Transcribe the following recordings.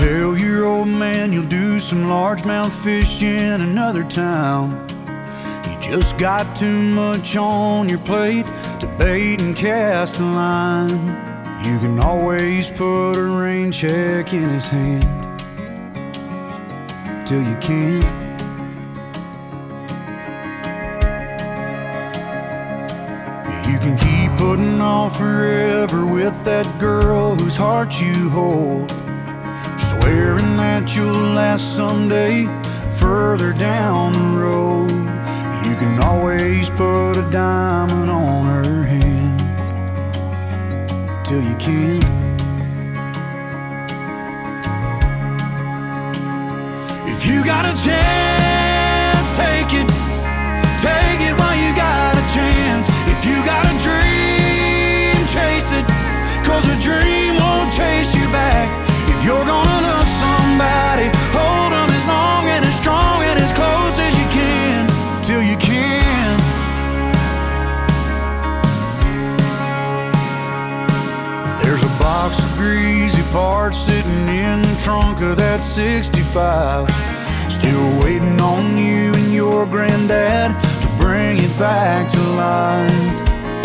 Tell your old man you'll do some largemouth fish in another town. You just got too much on your plate to bait and cast a line. You can always put a rain check in his hand till you can't. You can keep putting off forever with that girl whose heart you hold, swearing that you'll last someday further down the road. You can always put a diamond on her hand till you can't. If you got a chance, take it. Take it while you got a chance. If you got a dream, chase it, 'cause a dream won't chase you back. If you're gonna love somebody, hold them as long and as strong and as close as you can till you can. There's a box of greasy parts sitting in the trunk of that 65, still waiting on you and your granddad to bring it back to life.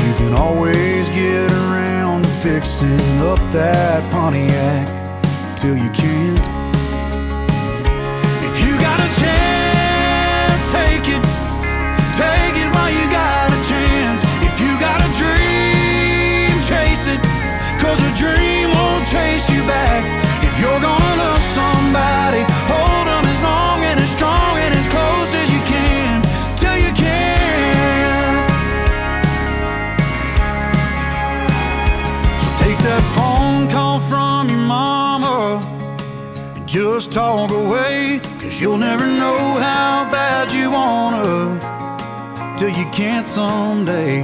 You can always get around to fixing up that Pontiac till you can't. If you got a chance, take it. Take it while you got a chance. If you got a dream, chase it, 'cause a dream won't chase you back. If you're gonna love somebody, hold them as long and as strong and as close as you can till you can't. So take that phone call from your mama and just talk away, 'cause you'll never know how bad you wanna till you can't someday.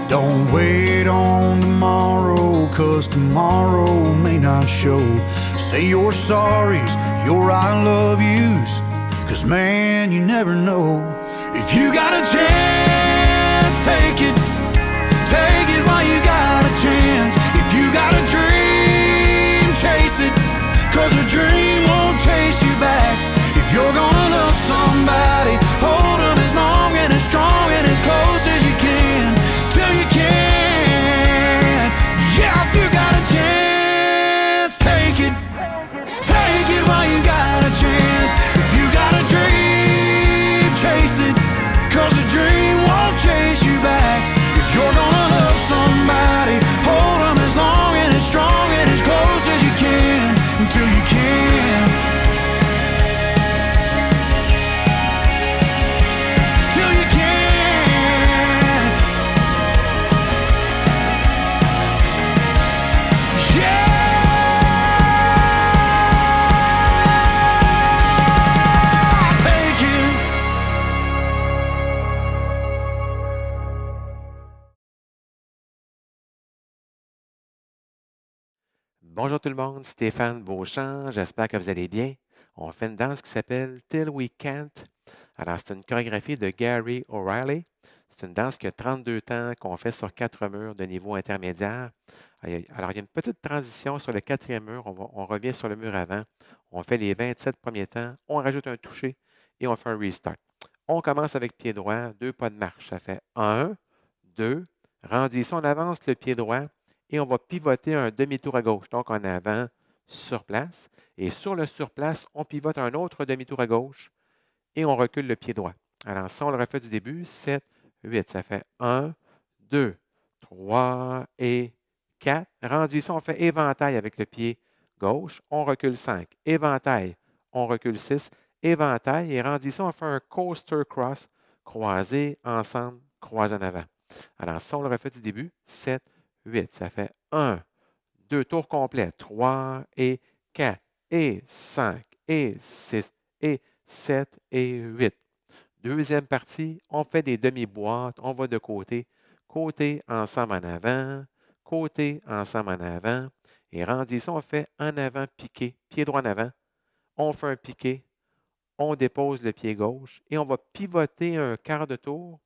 Don't wait on tomorrow, 'cause tomorrow may not show. Say your sorries, your I love yous, 'cause man, you never know. If you got a chance, take it. Take it while you got a chance. If you got a dream, chase it, 'cause a dream won't chase you back. If you're gonna love somebody, hold them as long and as strong and as close as you can till you can. Yeah, if you got a chance, take it. Take it while you got a chance. If you got a dream, chase it, 'cause a dream won't chase you back. If you're gonna love somebody, hold them as long and as strong and as close as you can until you can. Till you can. Yeah. Take it. Bonjour tout le monde, Stéphane Beauchamp, j'espère que vous allez bien. On fait une danse qui s'appelle Till We Can't. Alors, c'est une chorégraphie de Gary O'Reilly. C'est une danse qui a 32 temps, qu'on fait sur 4 murs de niveau intermédiaire. Alors, il y a une petite transition sur le 4e mur. On revient sur le mur avant. On fait les 27 premiers temps. On rajoute un toucher et on fait un restart. On commence avec pied droit, 2 pas de marche. Ça fait 1, 2, rendu ici, on avance le pied droit et on va pivoter un demi-tour à gauche. Donc, en avant, sur place. Et sur le sur place, on pivote un autre demi-tour à gauche et on recule le pied droit. Alors, si on le refait du début, 7, 8, ça fait 1, 2, 3 et 4. Rendu ici, on fait éventail avec le pied gauche. On recule 5. Éventail, on recule 6. Éventail. Et rendu ici, on fait un coaster cross, croisé ensemble, croisé en avant. Alors, si on le refait du début, 7, 8, ça fait 1, 2 tours complets, 3 et 4 et 5 et 6 et 7 et 8. Deuxième partie, on fait des demi-boîtes, on va de côté, côté ensemble en avant, côté ensemble en avant. Et rendu ici, on fait en avant piqué, pied droit en avant. On fait un piqué, on dépose le pied gauche et on va pivoter un quart de tour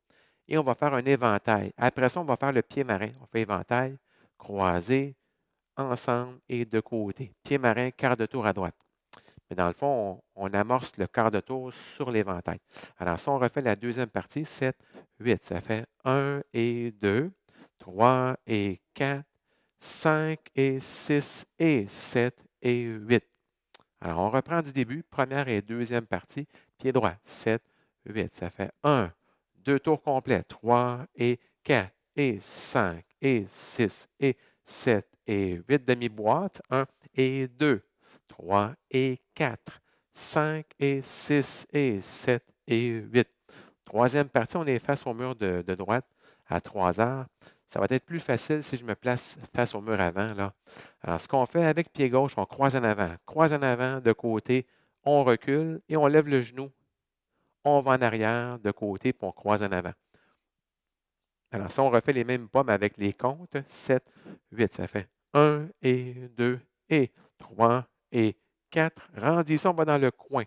et on va faire un éventail. Après ça, on va faire le pied marin. On fait éventail, croisé, ensemble et de côté. Pied marin, quart de tour à droite. Mais dans le fond, on amorce le quart de tour sur l'éventail. Alors, si on refait la deuxième partie, 7, 8, ça fait 1 et 2, 3 et 4, 5 et 6 et 7 et 8. Alors, on reprend du début, première et deuxième partie, pied droit, 7, 8, ça fait 1, 2 tours complets, 3 et 4 et 5 et 6 et 7 et 8 demi-boîtes, 1 et 2, 3 et 4, 5 et 6 et 7 et 8. Troisième partie, on est face au mur de droite à 3 heures. Ça va être plus facile si je me place face au mur avant, là. Alors, ce qu'on fait avec pied gauche, on croise en avant, de côté, on recule et on lève le genou. On va en arrière, de côté, puis on croise en avant. Alors, si on refait les mêmes pas, mais avec les comptes, 7, 8, ça fait 1 et 2 et 3 et 4. Rendissons, on va dans le coin.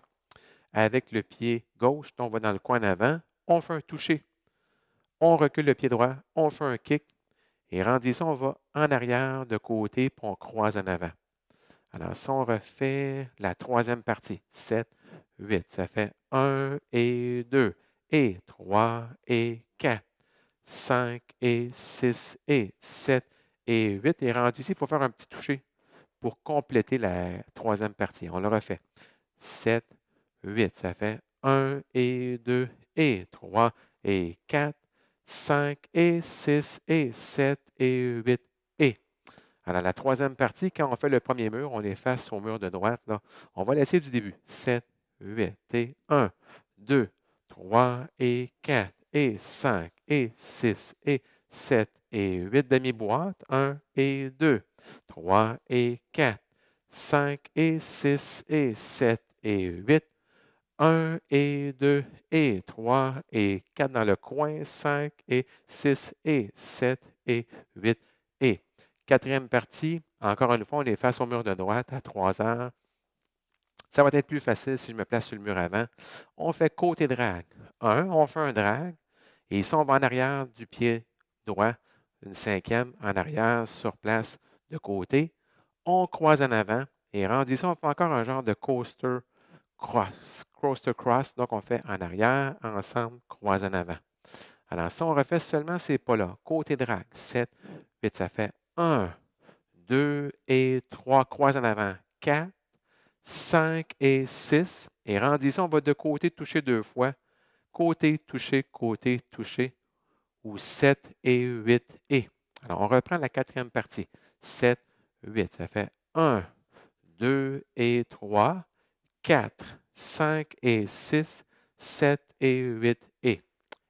Avec le pied gauche, on va dans le coin en avant, on fait un toucher. On recule le pied droit, on fait un kick. Et rendissons, on va en arrière, de côté, puis on croise en avant. Alors, si on refait la troisième partie, 7, 8, ça fait 1 et 2 et 3 et 4, 5 et 6 et 7 et 8. Et rendu ici, il faut faire un petit toucher pour compléter la troisième partie. On le refait. 7, 8, ça fait 1 et 2 et 3 et 4, 5 et 6 et 7 et 8 et. Alors, la troisième partie, quand on fait le premier mur, on est face au mur de droite. Là. On va laisser du début. 7, 8 et 1, 2, 3 et 4 et 5 et 6 et 7 et 8 demi-boîtes. 1 et 2, 3 et 4, 5 et 6 et 7 et 8. 1 et 2 et 3 et 4 dans le coin, 5 et 6 et 7 et 8 et. Quatrième partie, encore une fois, on est face au mur de droite à 3 heures. Ça va être plus facile si je me place sur le mur avant. On fait côté drag. On fait un drag et ici, on va en arrière du pied droit, une cinquième en arrière, sur place, de côté. On croise en avant et rendu ici, on fait encore un genre de coaster cross. Donc, on fait en arrière, ensemble, croise en avant. Alors, si on refait seulement ces pas-là, côté drag, 7, 8, ça fait 1, 2 et 3, croise en avant, 4, 5 et 6. Et rendu ici, on va de côté toucher 2 fois. Côté touché, ou 7 et 8 et. Alors, on reprend la quatrième partie. 7, 8, ça fait 1, 2 et 3, 4, 5 et 6, 7 et 8 et.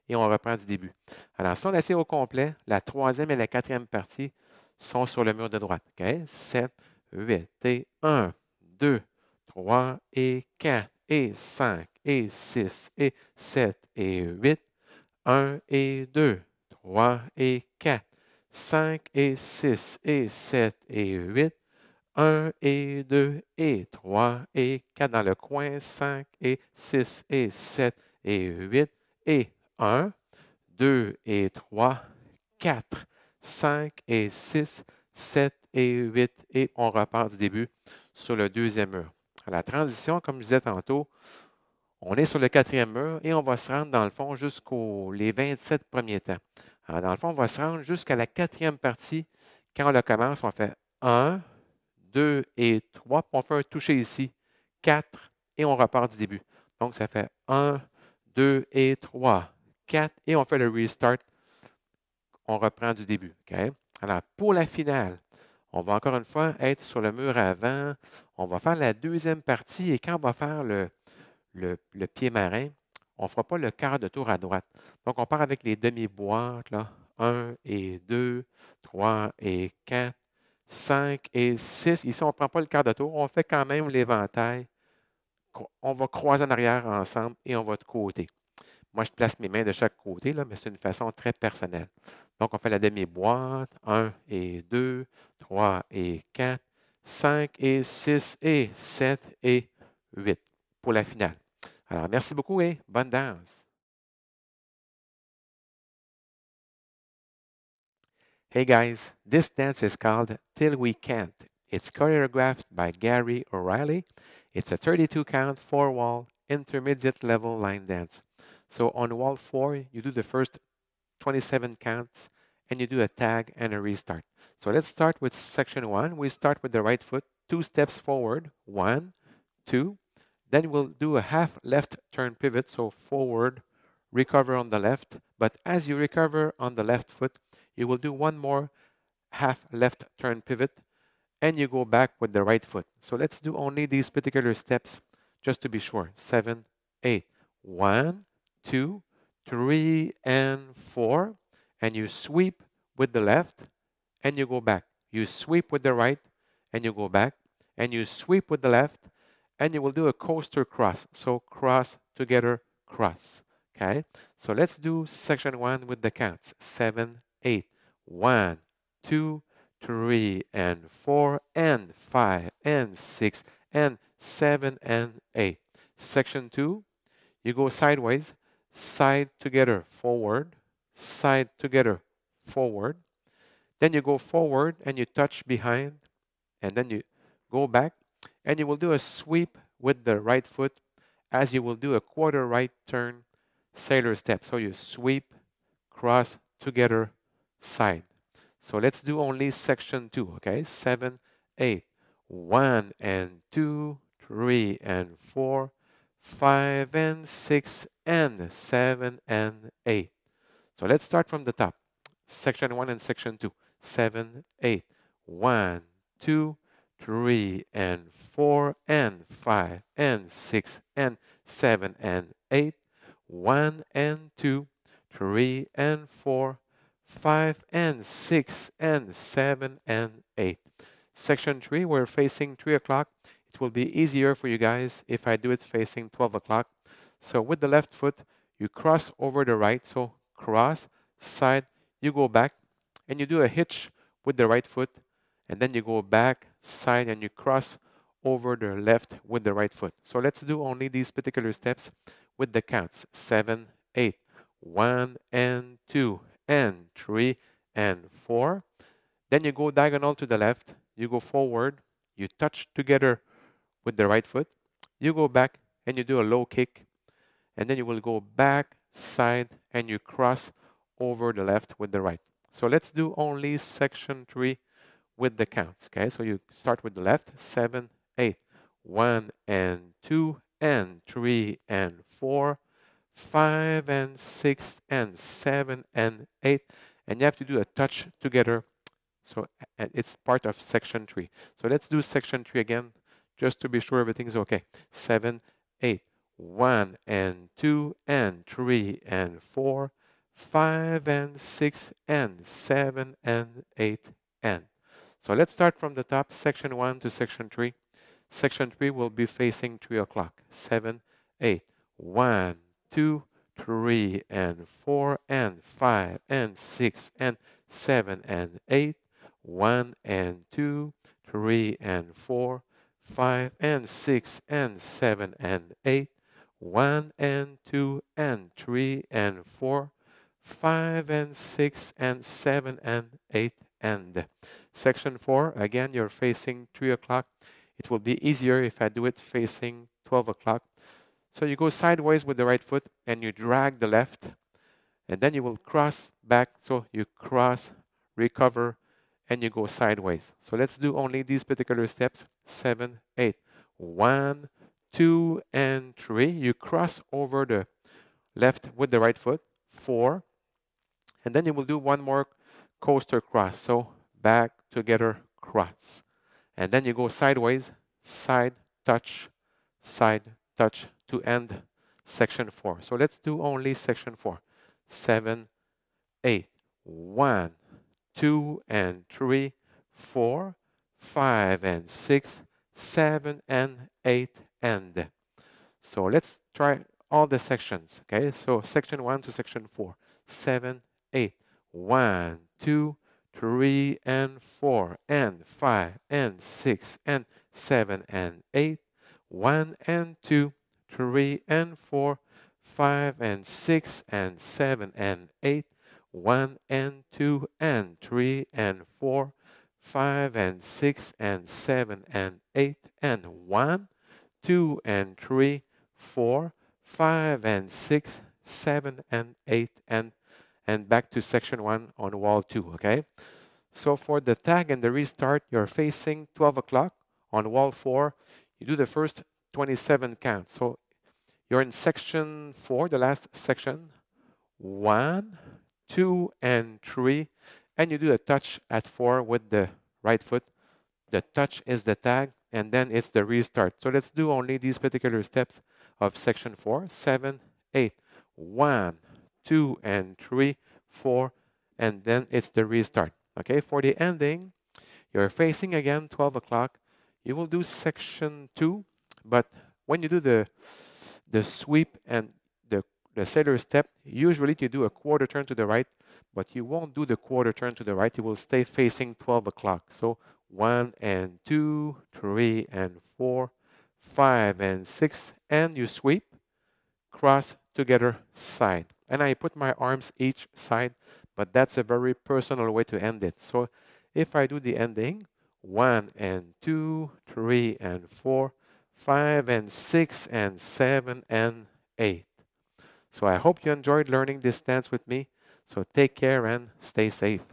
Et on reprend du début. Alors, si on essaie au complet, la troisième et la quatrième partie sont sur le mur de droite. Okay? 7, 8 et 1, 2, 3 et 4 et 5 et 6 et 7 et 8. 1 et 2, 3 et 4, 5 et 6 et 7 et 8. 1 et 2 et 3 et 4 dans le coin, 5 et 6 et 7 et 8 et 1, 2 et 3, 4, 5 et 6, 7 et 8 et on repart du début sur le deuxième mur. À la transition, comme je disais tantôt, on est sur le quatrième mur et on va se rendre dans le fond jusqu'aux les 27 premiers temps. Alors, dans le fond, on va se rendre jusqu'à la quatrième partie. Quand on le commence, on fait 1, 2 et 3, puis on fait un toucher ici, 4, et on repart du début. Donc, ça fait 1, 2 et 3, 4, et on fait le restart. On reprend du début. Okay? Alors, pour la finale, on va encore une fois être sur le mur avant. On va faire la deuxième partie, et quand on va faire le pied marin, on ne fera pas le quart de tour à droite. Donc, on part avec les demi-boîtes, là. 1 et 2, 3 et 4, 5 et 6. Ici, on ne prend pas le quart de tour. On fait quand même l'éventail. On va croiser en arrière ensemble et on va de côté. Moi, je place mes mains de chaque côté, là, mais c'est une façon très personnelle. Donc, on fait la demi-boîte. 1 et 2, 3 et 4, 5 et 6 et 7 et 8 pour la finale. Alors, merci beaucoup et bonne danse. Hey guys, this dance is called Till We Can't. It's choreographed by Gary O'Reilly. It's a 32 count, 4 wall, intermediate level line dance. So on wall 4, you do the first 27 counts and you do a tag and a restart. So let's start with section 1. We start with the right foot, 2 steps forward, 1, 2. Then we'll do a half left turn pivot, so forward, recover on the left. But as you recover on the left foot, you will do one more half left turn pivot and you go back with the right foot. So let's do only these particular steps just to be sure. 7, 8. 1, 2, 3, and 4. And you sweep with the left and you go back. You sweep with the right and you go back. And you sweep with the left and you will do a coaster cross. So cross together, cross. Okay? So let's do section 1 with the counts. 7, 8. 1, 2, 3, and 4, and 5, and 6, and 7, and 8. Section 2, you go sideways, side together, forward, side together, forward. Then you go forward and you touch behind, and then you go back, and you will do a sweep with the right foot as you will do a quarter right turn sailor step. So you sweep, cross, together, side. So let's do only section 2, okay? 7, 8. 1 and 2, 3 and 4, 5 and 6, and 7 and 8. So let's start from the top. Section 1 and section 2. 7, 8. 1, 2, 3 and 4 and 5 and 6 and 7 and 8. 1 and 2, 3 and 4, 5 and 6 and 7 and 8. Section 3, we're facing 3 o'clock. It will be easier for you guys if I do it facing 12 o'clock. So with the left foot, you cross over the right. So cross, side, you go back, and you do a hitch with the right foot, and then you go back, side, and you cross over the left with the right foot. So let's do only these particular steps with the counts. 7, 8, 1 and 2 and 3 and 4. Then you go diagonal to the left, you go forward, you touch together with the right foot, you go back and you do a low kick, and then you will go back, side, and you cross over the left with the right. So let's do only section 3 with the counts, okay? So you start with the left, 7, 8, 1 and 2 and 3 and 4, 5 and 6 and 7 and 8, and you have to do a touch together. So it's part of section 3. So let's do section 3 again, just to be sure everything's okay. 7, 8, 1 and 2 and 3 and 4, 5 and 6 and 7 and 8 and. So let's start from the top, section 1 to section 3. Section 3 will be facing 3 o'clock. 7, 8, 1, 2, 3 and 4 and 5 and 6 and 7 and 8. 1 and 2, 3 and 4, 5 and 6 and 7 and 8. 1 and 2 and 3 and 4, 5 and 6 and 7 and 8 and. Section 4, again, you're facing 3 o'clock. It will be easier if I do it facing 12 o'clock. So you go sideways with the right foot and you drag the left, and then you will cross back. So you cross, recover, and you go sideways. So let's do only these particular steps. 7, 8. 1, 2, and 3. You cross over the left with the right foot. 4. And then you will do one more coaster cross. So back, together, cross. And then you go sideways, side, touch, to end section 4. So let's do only section 4. 7, 8. 1, 2 and 3, 4, 5 and 6, 7 and 8 and. So let's try all the sections, okay? So section 1 to section 4. 7, 8. 1, 2, 3 and 4 and 5 and 6 and 7 and 8. 1 and 2, 3 and 4, 5 and 6 and 7 and 8. 1 and 2 and 3 and 4, 5 and 6 and 7 and 8 and 1, 2 and 3, 4, 5 and 6, 7 and 8, and back to section 1 on wall 2, okay? So for the tag and the restart, you're facing 12 o'clock. On wall 4, you do the first 27 counts. So you're in section 4, the last section. 1, 2, and 3. And you do a touch at 4 with the right foot. The touch is the tag, and then it's the restart. So let's do only these particular steps of section 4, 7, 8. 1, 2, and 3, 4, and then it's the restart. Okay, for the ending, you're facing again 12 o'clock. You will do section 2, but when you do the sweep and the sailor step, usually you do a quarter turn to the right, but you won't do the quarter turn to the right. You will stay facing 12 o'clock. So 1 and 2, 3 and 4, 5 and 6, and you sweep, cross together side. And I put my arms each side, but that's a very personal way to end it. So if I do the ending, 1 and 2, 3 and 4, 5 and 6 and 7 and 8. So I hope you enjoyed learning this dance with me. So take care and stay safe.